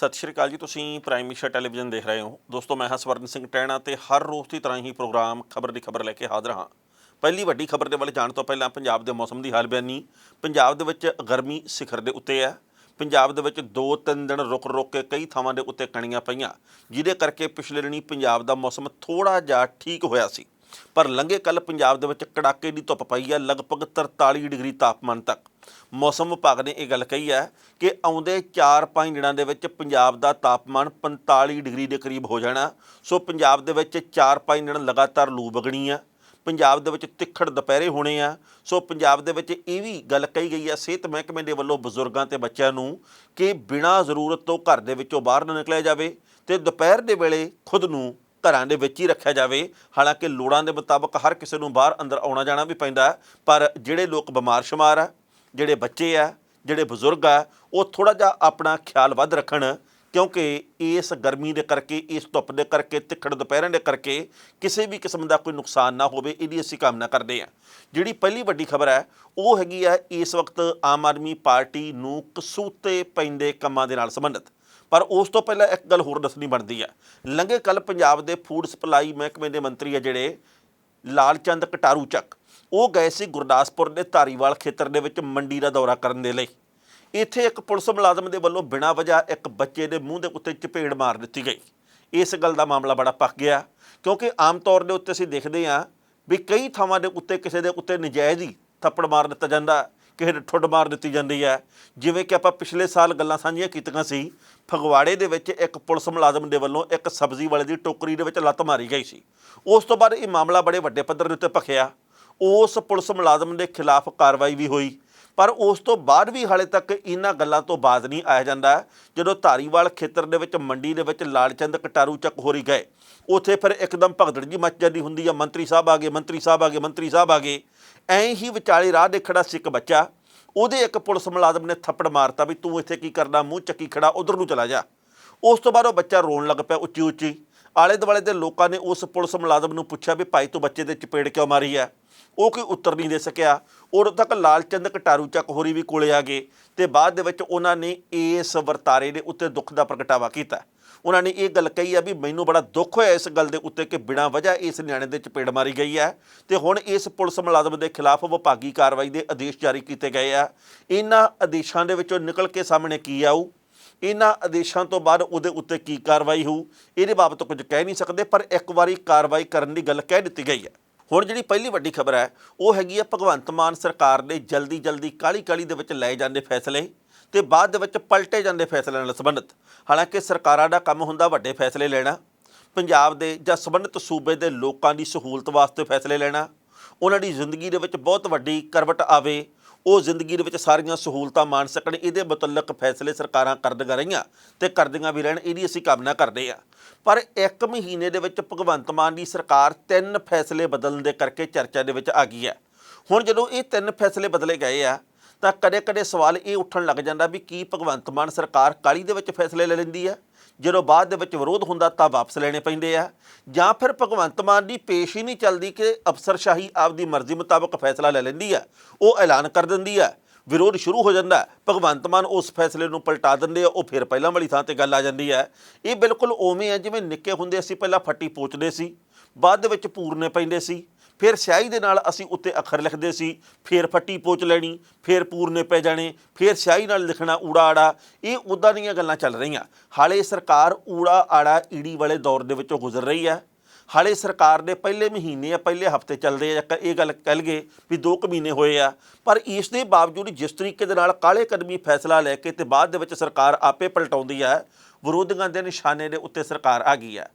सत श्री अकाल जी। तुसीं प्राइम मिनिस्टर टैलीविजन देख रहे हो। दोस्तों मैं हाँ स्वर्ण सिंह टैणा ते हर रोज़ की तरह ही प्रोग्राम खबर की खबर लैके हाज़र हाँ। पहली वड्डी खबर के वाले जाण तो पहलां पंजाब के मौसम की हाल बयानी। पंजाब दे विच गर्मी सिखर के उत्ते है। पंजाब दे विच 2-3 दिन रुक रुक के कई थावां दे उत्ते कणियां पईयां, जिहदे करके पिछले दिनी पंजाब का मौसम थोड़ा जिहा ठीक होया सी। पर लंघे कल पंजाब दे विच कड़ाके की धुप पई है, लगभग 43 डिग्री तापमान तक। मौसम विभाग ने यह गल कही है कि आउंदे 4-5 दिनों के विच पंजाब का तापमान 45 डिग्री के करीब हो जाना। सो पंजाब दे विच 4-5 दिन लगातार लू वगनी है। पंजाब दे विच तिखड़ दुपहरे होने आ। सो पंजाब दे विच ये भी गल कही गई है सेहत महकमे के वल्लों बजुर्गों ते बच्चों नूं कि बिना जरूरत तो घर दे विचों बाहर ना निकलिया जाए ते दोपहर के वेले खुद नूं घरां दे विच ही रखिया जाए। हालांकि लोड़ां दे मुताबक हर किसी नूं बाहर अंदर आउणा जाना भी पैंदा है, पर जिहड़े लोग बीमार शुमार आ, जिहड़े बच्चे आ, जिहड़े बजुर्ग आ, वो थोड़ा जिहा अपना ख्याल वध रखण, क्योंकि इस गर्मी के करके, इस धुप के करके, तिखड़ दोपहरों के करके किसी भी किस्म का कोई नुकसान ना होवे, इहदी असीं कामना करते हैं। जिहड़ी पहली वड्डी खबर है वो हैगी है इस वक्त आम आदमी पार्टी नूं कसूते पैंदे कामां दे नाल संबंधित। पर उस तो पहले एक गल होर दसनी बनती है। लंघे कल पंजाब के फूड सप्लाई महकमे के मंत्री है जिहड़े लालचंद कटारू ਚੱਕ, वो गए सी गुरदासपुर के धारीवाल खेतर दे विच मंडी का दौरा करने दे लई। ਇੱਥੇ एक पुलिस मुलाजम के वल्लों बिना वजह एक बच्चे के मूँह के उत्ते चपेड़ मार दी गई। इस गल का मामला बड़ा पक गया, क्योंकि आम तौर के उत्ते असीं देखते हैं भी कई थावां दे उत्ते किसी के उत्ते नजायज़ ही थप्पड़ मार दिता जाता, किसी ने ठुड मार दी जाती है। जिवें कि आपां पिछले साल गल्लां साझीआं कीतीआं सी, फगवाड़े दे विच एक पुलिस मुलाजम के वल्लों एक सब्जी वाले की टोकरी दे विच लत्त मारी गई सी। उस तो बाद ये मामला बड़े वड्डे पद्धर दे उत्ते भखिया। उस पुलिस मुलाजम के खिलाफ कार्रवाई भी हुई, पर उस तो बाद भी हाले तक इन्हां गल्लां तो बाज नहीं आया जाता। जदों धारीवाल खेतर दे विच मंडी दे विच लालचंद कटारू ਚੱਕ होरी गए, उत्थे फिर एकदम भगदड़ जी मच जाती हुंदी है। मंत्री साहब आ गए, मंत्री साहब आ गए, मंत्री साहब आ गए। ऐं ही विचाले राह दे खड़ा सी एक बच्चा, ਉਹਦੇ एक पुलिस मुलाजम ने थप्पड़ मारता भी तू इत्थे की करदा, मूँह ਚੱਕੀ खड़ा, उधर ਨੂੰ चला जा। उस तो बाद वो बच्चा रोन लग पिया उच्ची उच्ची। आले दुआले के लोगों ने उस पुलिस मुलाजम ने पूछा भी भाई तू बच्चे दे चपेड़ क्यों मारी है। वो कोई उत्तर नहीं दे सकिया। उदों तक लालचंद कटारू ਚੱਕ होरी भी कोले आ गए तो बाद दे विच उन्हां ने इस वरतारे दे उत्ते दुख का प्रगटावा किया। उन्होंने ये गल कही है भी मैनूं बड़ा दुख होया इस गल के उत्ते कि बिना वजह इस नियाणे दे चपेड़ मारी गई है, तो हुण इस पुलिस मुलाजम के खिलाफ विभागी कार्रवाई के आदेश जारी किए गए हैं। इन्हां आदेशों के विचों निकल के सामने की आऊ, इन्हां आदेशों तो बाद उहदे उत्ते की कार्रवाई होऊ, इहदे बाबत कुछ कह नहीं सकते, पर एक बारी कार्रवाई करने की गल कह दी गई है। हुण जिहड़ी पहली वड्डी खबर है वो हैगी है भगवंत मान सरकार ने जल्दी जल्दी काली काली दे विच लए जांदे फैसले ते बाद दे विच पलटे जांदे फैसलिਆਂ ਨਾਲ संबंधित। हालांकि सरकारां दा काम हुंदा वड्डे फैसले लेना, पंजाब दे जां संबंधित सूबे दे लोकां दी सहूलत वास्ते फैसले लेना, उन्हां दी जिंदगी दे विच बहुत वड्डी करवट आवे, वो जिंदगी दे विच सारियां सहूलतां मान सकण, इहदे मुतल्लक फैसले सरकारां करदियां रहीआं ते करदियां भी रहण, इहदी असीं कामना करदे आ। पर एक महीने दे विच भगवंत मान की सरकार 3 फैसले बदलण दे करके चर्चा दे विच आ गई है। हुण जदों ये 3 फैसले बदले गए आ तां कदे कदे सवाल ये उठण लग जांदा भी की भगवंत मान सरकार काली दे विच फैसले ले लैंदी है, जदों बाद दे विच विरोध हुंदा तां वापस लेने पैंदे आ, जां फिर भगवंत मान की पेश ही नहीं चलदी कि अफसरशाही आपदी मर्जी मुताबक फैसला ले लैंदी है, वो ऐलान कर दिंदी है, विरोध शुरू हो जाता है, भगवंत मान उस फैसले को पलटा देंगे, वो फिर पहलों वाली थां ते गल आ जाती है। ये बिल्कुल उवें है जिवें निक्के हुंदे असीं पहलां फट्टी पोचदे सी, बाद दे विच पूरने पैंदे सी, फिर स्याही दे नाल असीं उत्ते अखर लिखदे सी, फिर फट्टी पोच लैनी, फिर पूरने पै जाने, फिर स्याही नाल लिखना ऊड़ा आड़ा। ये उदां दीयां गल्लां चल रहीआं। हाले सरकार ऊड़ा आड़ा ईड़ी वाले दौर दे विचों गुजर रही है। हाले सरकार दे पहले महीने या पहले हफ्ते चलते ये गल कह लगे भी 2 महीने होए आ, पर इस दे बावजूद जिस तरीके दे नाल काले कदमी फैसला लैके ते बाद दे विच सरकार आपे पलटाउंदी है, विरोधियों के निशाने के उत्ते सरकार आ गई है।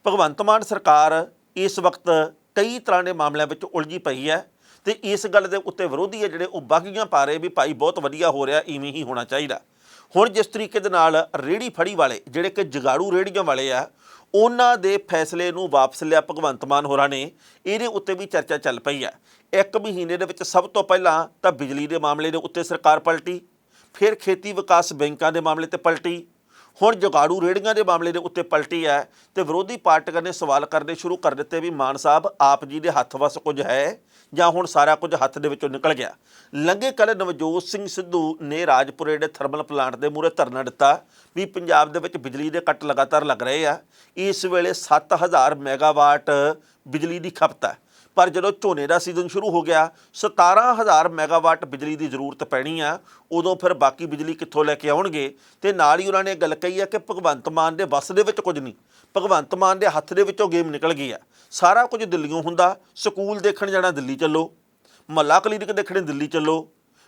भगवंत मान सरकार इस वक्त कई तरह के मामलों में उलझी पई है, तो इस गल के उत्ते विरोधी है जिहड़े बागियां पा रहे भी भाई बहुत वधिया हो रहा, इवें ही होना चाहिए। हुण जिस तरीके दे नाल रेहड़ी फड़ी वाले जिहड़े कि जगाड़ू रेहड़ियां वाले आ, उन्हां दे फैसले नूं वापस लिया भगवंत मान होरां ने, इहदे उत्ते भी चर्चा चल पई है। 1 महीने दे विच सब तो पहलां तां बिजली के मामले के उत्ते सरकार पलटी, फिर खेती विकास बैंकों के मामले ते पलटी, हुण जगाड़ू रेहड़ियां के मामले के उत्ते पलटी है। तो विरोधी पार्टियां ने सवाल करने शुरू कर दिते भी मान साहब आप जी के हथ वस कुछ है ਜਾਂ ਹੁਣ ਸਾਰਾ ਕੁਝ ਹੱਥ ਦੇ ਵਿੱਚੋਂ ਨਿਕਲ ਗਿਆ। ਲੰਘੇ ਕੱਲ੍ਹ ਨਵਜੋਤ ਸਿੰਘ ਸਿੱਧੂ ਨੇ ਰਾਜਪੁਰੇ ਦੇ ਥਰਮਲ ਪਲਾਂਟ ਦੇ ਮੂਹਰੇ ਧਰਨਾ ਦਿੱਤਾ ਵੀ ਪੰਜਾਬ ਦੇ ਵਿੱਚ ਬਿਜਲੀ ਦੇ ਕੱਟ ਲਗਾਤਾਰ ਲੱਗ ਰਹੇ ਆ। ਇਸ ਵੇਲੇ 7000 ਮੈਗਾਵਾਟ ਬਿਜਲੀ ਦੀ ਖਪਤ ਹੈ, ਪਰ ਜਦੋਂ ਝੋਨੇ ਦਾ ਸੀਜ਼ਨ ਸ਼ੁਰੂ ਹੋ ਗਿਆ 17000 ਮੈਗਾਵਾਟ ਬਿਜਲੀ ਦੀ ਜ਼ਰੂਰਤ ਪੈਣੀ ਆ, ਉਦੋਂ ਫਿਰ ਬਾਕੀ ਬਿਜਲੀ ਕਿੱਥੋਂ ਲੈ ਕੇ ਆਉਣਗੇ। ਤੇ ਨਾਲ ਹੀ ਉਹਨਾਂ ਨੇ ਗੱਲ ਕਹੀ ਹੈ ਕਿ ਭਗਵੰਤ ਮਾਨ ਦੇ ਵੱਸ ਦੇ ਵਿੱਚ ਕੁਝ ਨਹੀਂ, ਭਗਵੰਤ ਮਾਨ ਦੇ ਹੱਥ ਦੇ ਵਿੱਚੋਂ ਗੇਮ ਨਿਕਲ ਗਈ ਆ। ਸਾਰਾ ਕੁਝ ਦਿੱਲੀੋਂ ਹੁੰਦਾ, ਸਕੂਲ ਦੇਖਣ ਜਾਣਾ ਦਿੱਲੀ ਚੱਲੋ, ਮੁਹੱਲਾ ਕਲੀਨਿਕ ਦੇਖਣੇ ਦਿੱਲੀ ਚੱਲੋ,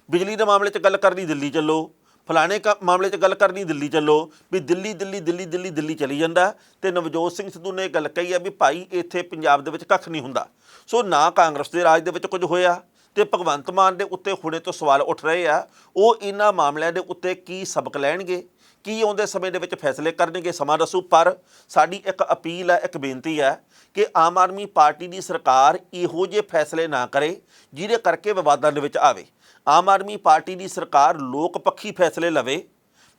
ਬਿਜਲੀ ਦੇ ਮਾਮਲੇ 'ਚ ਗੱਲ ਕਰਨੀ ਦਿੱਲੀ ਚੱਲੋ, ਫਲਾਣੇ ਮਾਮਲੇ 'ਚ ਗੱਲ ਕਰਨੀ ਦਿੱਲੀ ਚੱਲੋ, ਵੀ ਦਿੱਲੀ ਦਿੱਲੀ ਦਿੱਲੀ ਦਿੱਲੀ ਦਿੱਲੀ ਚਲੀ ਜਾਂਦਾ। ਤੇ ਨਵਜੋਤ ਸਿੰਘ ਸਿੱਧੂ ਨੇ ਗੱਲ ਕਹੀ ਆ ਵੀ ਭਾਈ ਇੱਥੇ ਪੰਜਾਬ ਦੇ ਵਿੱਚ ਕੱਖ ਨਹੀਂ ਹੁੰਦਾ। ਸੋ ਨਾ ਕਾਂਗਰਸ ਦੇ ਰਾਜ ਦੇ ਵਿੱਚ ਕੁਝ ਹੋਇਆ ਤੇ ਭਗਵੰਤ ਮਾਨ ਦੇ ਉੱਤੇ ਹੁਣੇ ਤੋਂ ਸਵਾਲ ਉੱਠ ਰਹੇ ਆ, ਉਹ ਇਹਨਾਂ ਮਾਮਲਿਆਂ ਦੇ ਉੱਤੇ ਕੀ ਸਬਕ ਲੈਣਗੇ, ਕੀ ਆਉਂਦੇ ਸਮੇਂ ਦੇ ਵਿੱਚ ਫੈਸਲੇ ਕਰਨਗੇ, ਸਮਾਂ ਦੱਸੂ। ਪਰ ਸਾਡੀ ਇੱਕ ਅਪੀਲ ਹੈ, ਇੱਕ ਬੇਨਤੀ ਹੈ ਕਿ ਆਮ ਆਦਮੀ ਪਾਰਟੀ ਦੀ ਸਰਕਾਰ ਇਹੋ ਜਿਹੇ ਫੈਸਲੇ ਨਾ ਕਰੇ ਜਿਹਦੇ ਕਰਕੇ ਵਿਵਾਦਾਂ ਦੇ ਵਿੱਚ ਆਵੇ। ਆਮ ਆਦਮੀ ਪਾਰਟੀ ਦੀ ਸਰਕਾਰ ਲੋਕ ਪੱਖੀ ਫੈਸਲੇ ਲਵੇ,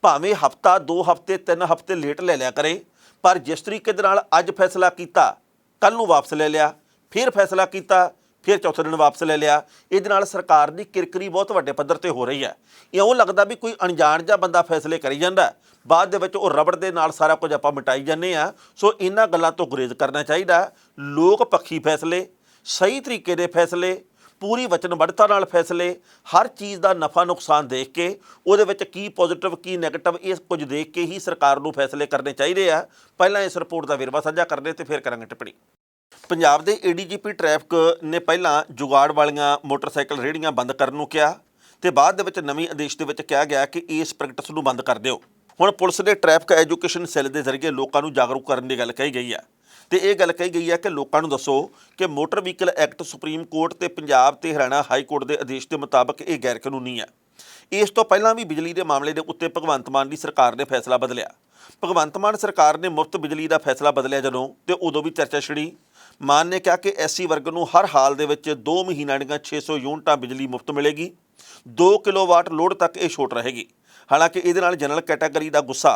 ਭਾਵੇਂ ਹਫ਼ਤਾ 2 ਹਫ਼ਤੇ 3 ਹਫ਼ਤੇ ਲੇਟ ਲੈ ਲਿਆ ਕਰੇ, ਪਰ ਜਿਸ ਤਰੀਕੇ ਦੇ ਨਾਲ ਅੱਜ ਫੈਸਲਾ ਕੀਤਾ ਕੱਲ੍ਹ ਨੂੰ ਵਾਪਸ ਲੈ ਲਿਆ, ਫਿਰ ਫੈਸਲਾ ਕੀਤਾ ਫਿਰ ਚੌਥੇ ਦਿਨ ਵਾਪਸ ਲੈ ਲਿਆ, ਇਹਦੇ ਨਾਲ ਸਰਕਾਰ ਦੀ ਕਿਰਕਰੀ ਬਹੁਤ ਵੱਡੇ ਪੱਧਰ 'ਤੇ ਹੋ ਰਹੀ ਹੈ। ਇਉਂ ਲੱਗਦਾ ਵੀ ਕੋਈ ਅਣਜਾਣ ਜਿਹਾ ਬੰਦਾ ਫੈਸਲੇ ਕਰੀ ਜਾਂਦਾ, ਬਾਅਦ ਦੇ ਵਿੱਚ ਉਹ ਰਬੜ ਦੇ ਨਾਲ ਸਾਰਾ ਕੁਝ ਆਪਾਂ ਮਿਟਾਈ ਜਾਂਦੇ ਹਾਂ। ਸੋ ਇਹਨਾਂ ਗੱਲਾਂ ਤੋਂ ਗੁਰੇਜ਼ ਕਰਨਾ ਚਾਹੀਦਾ। ਲੋਕ ਪੱਖੀ ਫੈਸਲੇ, ਸਹੀ ਤਰੀਕੇ ਦੇ ਫੈਸਲੇ, ਪੂਰੀ ਵਚਨਬੱਧਤਾ ਨਾਲ ਫੈਸਲੇ, ਹਰ ਚੀਜ਼ ਦਾ ਨਫਾ ਨੁਕਸਾਨ ਦੇਖ ਕੇ ਉਹਦੇ ਵਿੱਚ ਕੀ ਪੋਜ਼ੀਟਿਵ ਕੀ ਨੈਗੇਟਿਵ ਇਹ ਕੁਝ ਦੇਖ ਕੇ ਹੀ ਸਰਕਾਰ ਨੂੰ ਫੈਸਲੇ ਕਰਨੇ ਚਾਹੀਦੇ ਆ। ਪਹਿਲਾਂ ਇਸ ਰਿਪੋਰਟ ਦਾ ਵੇਰਵਾ ਸਾਂਝਾ ਕਰਦੇ ਤੇ ਫਿਰ ਕਰਾਂਗੇ ਟਿੱਪਣੀ। ਪੰਜਾਬ ਦੇ ADGP ਟ੍ਰੈਫਿਕ ਨੇ ਪਹਿਲਾਂ ਜੁਗਾੜ ਵਾਲੀਆਂ ਮੋਟਰਸਾਈਕਲ ਰੇਹੜੀਆਂ ਬੰਦ ਕਰਨ ਨੂੰ ਕਿਹਾ ਤੇ ਬਾਅਦ ਦੇ ਵਿੱਚ ਨਵੇਂ ਆਦੇਸ਼ ਦੇ ਵਿੱਚ ਕਿਹਾ ਗਿਆ ਕਿ ਇਸ ਪ੍ਰੈਕਟਿਸ ਨੂੰ ਬੰਦ ਕਰ ਦਿਓ। ਹੁਣ ਪੁਲਿਸ ਦੇ ਟ੍ਰੈਫਿਕ ਐਜੂਕੇਸ਼ਨ ਸੈੱਲ ਦੇ ਜ਼ਰੀਏ ਲੋਕਾਂ ਨੂੰ ਜਾਗਰੂਕ ਕਰਨ ਦੀ ਗੱਲ ਕਹੀ ਗਈ ਹੈ ਤੇ ਇਹ ਗੱਲ ਕਹੀ ਗਈ ਹੈ ਕਿ ਲੋਕਾਂ ਨੂੰ ਦੱਸੋ ਕਿ motor vehicle act supreme court ਤੇ ਪੰਜਾਬ ਤੇ ਹਰਿਆਣਾ ਹਾਈ ਕੋਰਟ ਦੇ ਆਦੇਸ਼ ਦੇ ਮੁਤਾਬਕ ਇਹ ਗੈਰ ਕਾਨੂੰਨੀ ਹੈ। ਇਸ ਤੋਂ ਪਹਿਲਾਂ ਵੀ ਬਿਜਲੀ ਦੇ ਮਾਮਲੇ ਦੇ ਉੱਤੇ ਭਗਵੰਤ ਮਾਨ ਦੀ ਸਰਕਾਰ ਨੇ ਫੈਸਲਾ ਬਦਲਿਆ। ਭਗਵੰਤ ਮਾਨ ਸਰਕਾਰ ਨੇ ਮੁਫਤ ਬਿਜਲੀ ਦਾ ਫੈਸਲਾ ਬਦਲਿਆ ਜਦੋਂ ਤੇ ਉਦੋਂ ਵੀ ਚਰਚਾ ਛਿੜੀ। ਮਾਨ ਨੇ ਕਿਹਾ ਕਿ SC ਵਰਗ ਨੂੰ ਹਰ ਹਾਲ ਦੇ ਵਿੱਚ 2 ਮਹੀਨਿਆਂ ਦੀਆਂ 600 ਯੂਨਿਟਾਂ ਬਿਜਲੀ ਮੁਫਤ ਮਿਲੇਗੀ, 2 ਕਿਲੋਵਾਟ ਲੋਡ ਤੱਕ ਇਹ ਛੋਟ ਰਹੇਗੀ। ਹਾਲਾਂਕਿ ਇਹਦੇ ਨਾਲ ਜਨਰਲ ਕੈਟਾਗਰੀ ਦਾ ਗੁੱਸਾ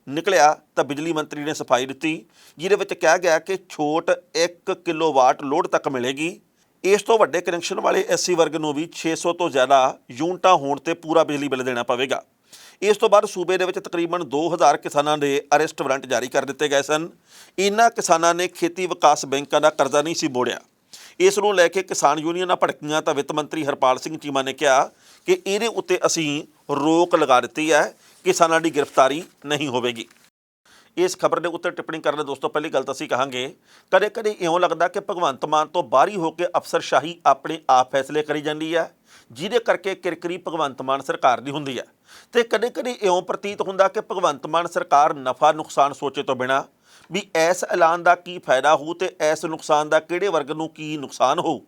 ਨਿਕਲਿਆ ਤਾਂ ਬਿਜਲੀ ਮੰਤਰੀ ਨੇ ਸਫਾਈ ਦਿੱਤੀ, ਜਿਹਦੇ ਵਿੱਚ ਕਿਹਾ ਗਿਆ ਕਿ ਛੋਟ 1 ਕਿਲੋਵਾਟ ਲੋਡ ਤੱਕ ਮਿਲੇਗੀ। ਇਸ ਤੋਂ ਵੱਡੇ ਕਨੈਕਸ਼ਨ ਵਾਲੇ SC ਵਰਗ ਨੂੰ ਵੀ 600 ਤੋਂ ਜ਼ਿਆਦਾ ਯੂਨਿਟਾਂ ਹੋਣ ਤੇ ਪੂਰਾ ਬਿਜਲੀ ਬਿੱਲ ਦੇਣਾ ਪਵੇਗਾ। ਇਸ ਤੋਂ ਬਾਅਦ ਸੂਬੇ ਦੇ ਵਿੱਚ ਤਕਰੀਬਨ 2000 ਕਿਸਾਨਾਂ ਦੇ ਅਰੈਸਟ ਵਾਰੰਟ ਜਾਰੀ ਕਰ ਦਿੱਤੇ ਗਏ ਸਨ। ਇਹਨਾਂ ਕਿਸਾਨਾਂ ਨੇ ਖੇਤੀ ਵਿਕਾਸ ਬੈਂਕਾਂ ਦਾ ਕਰਜ਼ਾ ਨਹੀਂ ਸੀ ਮੋੜਿਆ। ਇਸ ਨੂੰ ਲੈ ਕੇ ਕਿਸਾਨ ਯੂਨੀਅਨਾਂ ਭੜਕੀਆਂ ਤਾਂ ਵਿੱਤ ਮੰਤਰੀ ਹਰਪਾਲ ਸਿੰਘ ਚੀਮਾ ਨੇ ਕਿਹਾ ਕਿ ਇਹਦੇ ਉੱਤੇ ਅਸੀਂ ਰੋਕ ਲਗਾ ਦਿੱਤੀ ਹੈ, ਕਿਸਾਨਾਂ ਦੀ ਗ੍ਰਿਫਤਾਰੀ ਨਹੀਂ ਹੋਵੇਗੀ। ਇਸ ਖਬਰ ਦੇ ਉੱਤੇ ਟਿੱਪਣੀ ਕਰਨ ਦੋਸਤੋ ਪਹਿਲੀ ਗੱਲ ਤਾਂ ਅਸੀਂ ਕਹਾਂਗੇ, ਕਦੇ ਕਦੇ ਇਉਂ ਲੱਗਦਾ ਕਿ ਭਗਵੰਤ ਮਾਨ ਤੋਂ ਬਾਹਰੀ ਹੋ ਕੇ ਅਫਸਰਸ਼ਾਹੀ ਆਪਣੇ ਆਪ ਫੈਸਲੇ ਕਰੀ ਜਾਂਦੀ ਹੈ, ਜਿਹਦੇ ਕਰਕੇ ਕਿਰਕਰੀ ਭਗਵੰਤ ਮਾਨ ਸਰਕਾਰ ਦੀ ਹੁੰਦੀ ਹੈ। ਤੇ ਕਦੇ ਕਦੇ ਇਉਂ ਪ੍ਰਤੀਤ ਹੁੰਦਾ ਕਿ ਭਗਵੰਤ ਮਾਨ ਸਰਕਾਰ ਨਫਾ ਨੁਕਸਾਨ ਸੋਚੇ ਤੋਂ ਬਿਨਾਂ ਵੀ ਇਸ ਐਲਾਨ ਦਾ ਕੀ ਫਾਇਦਾ ਹੋਊ ਤੇ ਇਸ ਨੁਕਸਾਨ ਦਾ ਕਿਹੜੇ ਵਰਗ ਨੂੰ ਕੀ ਨੁਕਸਾਨ ਹੋਊ,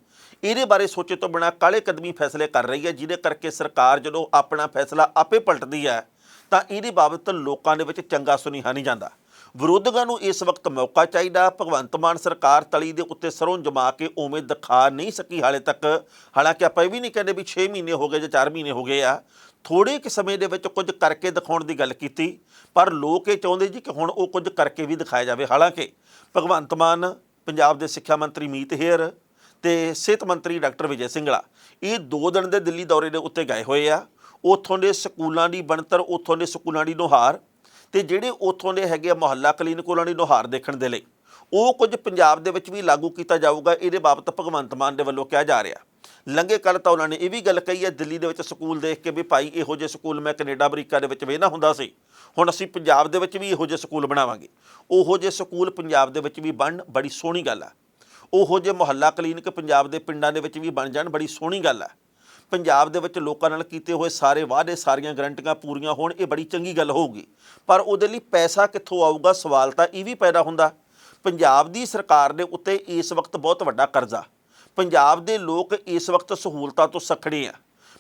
ਇਹਦੇ ਬਾਰੇ ਸੋਚੇ ਤੋਂ ਬਿਨਾਂ ਕਾਲੇ ਕਦਮੀ ਫੈਸਲੇ ਕਰ ਰਹੀ ਹੈ, ਜਿਹਦੇ ਕਰਕੇ ਸਰਕਾਰ ਜਦੋਂ ਆਪਣਾ ਫੈਸਲਾ ਆਪੇ ਪਲਟਦੀ ਹੈ ਤਾਂ ਇਹਦੇ ਬਾਬਤ ਲੋਕਾਂ ਦੇ ਵਿੱਚ ਚੰਗਾ ਸੁਨੇਹਾ ਨਹੀਂ ਜਾਂਦਾ। ਵਿਰੋਧੀਆਂ ਨੂੰ ਇਸ ਵਕਤ ਮੌਕਾ ਚਾਹੀਦਾ। ਭਗਵੰਤ ਮਾਨ ਸਰਕਾਰ ਤਲੀ ਦੇ ਉੱਤੇ ਸਰੋਂ ਜਮਾ ਕੇ ਉਵੇਂ ਦਿਖਾ ਨਹੀਂ ਸਕੀ ਹਾਲੇ ਤੱਕ। ਹਾਲਾਂਕਿ ਆਪਾਂ ਇਹ ਵੀ ਨਹੀਂ ਕਹਿੰਦੇ ਵੀ 6 ਮਹੀਨੇ ਹੋ ਗਏ ਜਾਂ 4 ਮਹੀਨੇ ਹੋ ਗਏ ਆ, ਥੋੜ੍ਹੇ ਕੁ ਸਮੇਂ ਦੇ ਵਿੱਚ ਕੁਝ ਕਰਕੇ ਦਿਖਾਉਣ ਦੀ ਗੱਲ ਕੀਤੀ, ਪਰ ਲੋਕ ਇਹ ਚਾਹੁੰਦੇ ਜੀ ਕਿ ਹੁਣ ਉਹ ਕੁਝ ਕਰਕੇ ਵੀ ਦਿਖਾਇਆ ਜਾਵੇ। ਹਾਲਾਂਕਿ ਭਗਵੰਤ ਮਾਨ, ਪੰਜਾਬ ਦੇ ਸਿੱਖਿਆ ਮੰਤਰੀ ਮੀਤ ਹੇਅਰ ਤੇ ਸਿਹਤ ਮੰਤਰੀ ਡਾਕਟਰ ਵਿਜੇ ਸਿੰਗਲਾ ਇਹ 2 ਦਿਨ ਦੇ ਦਿੱਲੀ ਦੌਰੇ ਦੇ ਉੱਤੇ ਗਏ ਹੋਏ ਆ। ਉੱਥੋਂ ਦੇ ਸਕੂਲਾਂ ਦੀ ਬਣਤਰ, ਉੱਥੋਂ ਦੇ ਸਕੂਲਾਂ ਦੀ ਨੁਹਾਰ ਤੇ ਜਿਹੜੇ ਉੱਥੋਂ ਦੇ ਹੈਗੇ ਮੁਹੱਲਾ ਕਲੀਨਿਕ ਉਹਨਾਂ ਦੀ ਨੁਹਾਰ ਦੇਖਣ ਦੇ ਲਈ ਉਹ ਕੁਝ ਪੰਜਾਬ ਦੇ ਵਿੱਚ ਵੀ ਲਾਗੂ ਕੀਤਾ ਜਾਊਗਾ, ਇਹਦੇ ਬਾਬਤ ਭਗਵੰਤ ਮਾਨ ਦੇ ਵੱਲੋਂ ਕਿਹਾ ਜਾ ਰਿਹਾ। ਲੰਘੇ ਕੱਲ੍ਹ ਤਾਂ ਉਹਨਾਂ ਨੇ ਇਹ ਵੀ ਗੱਲ ਕਹੀ ਹੈ ਦਿੱਲੀ ਦੇ ਵਿੱਚ ਸਕੂਲ ਦੇਖ ਕੇ ਵੀ ਭਾਈ ਇਹੋ ਜਿਹੇ ਸਕੂਲ ਮੈਂ ਕੈਨੇਡਾ ਅਮਰੀਕਾ ਦੇ ਵਿੱਚ ਵੇਖਦਾ ਹੁੰਦਾ ਸੀ, ਹੁਣ ਅਸੀਂ ਪੰਜਾਬ ਦੇ ਵਿੱਚ ਵੀ ਇਹੋ ਜਿਹੇ ਸਕੂਲ ਬਣਾਵਾਂਗੇ। ਉਹੋ ਜਿਹੇ ਸਕੂਲ ਪੰਜਾਬ ਦੇ ਵਿੱਚ ਵੀ ਬਣਨ, ਬੜੀ ਸੋਹਣੀ ਗੱਲ ਹੈ। ਉਹੋ ਜਿਹੇ ਮੁਹੱਲਾ ਕਲੀਨਿਕ ਪੰਜਾਬ ਦੇ ਪਿੰਡਾਂ ਦੇ ਵਿੱਚ ਵੀ ਬਣ ਜਾਣ, ਬੜੀ ਸੋਹਣੀ ਗੱਲ ਹੈ। ਪੰਜਾਬ ਦੇ ਵਿੱਚ ਲੋਕਾਂ ਨਾਲ ਕੀਤੇ ਹੋਏ ਸਾਰੇ ਵਾਅਦੇ, ਸਾਰੀਆਂ ਗਰੰਟੀਆਂ ਪੂਰੀਆਂ ਹੋਣ, ਇਹ ਬੜੀ ਚੰਗੀ ਗੱਲ ਹੋਊਗੀ। ਪਰ ਉਹਦੇ ਲਈ ਪੈਸਾ ਕਿੱਥੋਂ ਆਊਗਾ, ਸਵਾਲ ਤਾਂ ਇਹ ਵੀ ਪੈਦਾ ਹੁੰਦਾ। ਪੰਜਾਬ ਦੀ ਸਰਕਾਰ ਦੇ ਉੱਤੇ ਇਸ ਵਕਤ ਬਹੁਤ ਵੱਡਾ ਕਰਜ਼ਾ, ਪੰਜਾਬ ਦੇ ਲੋਕ ਇਸ ਵਕਤ ਸਹੂਲਤਾਂ ਤੋਂ ਸੱਖੜੇ ਆ।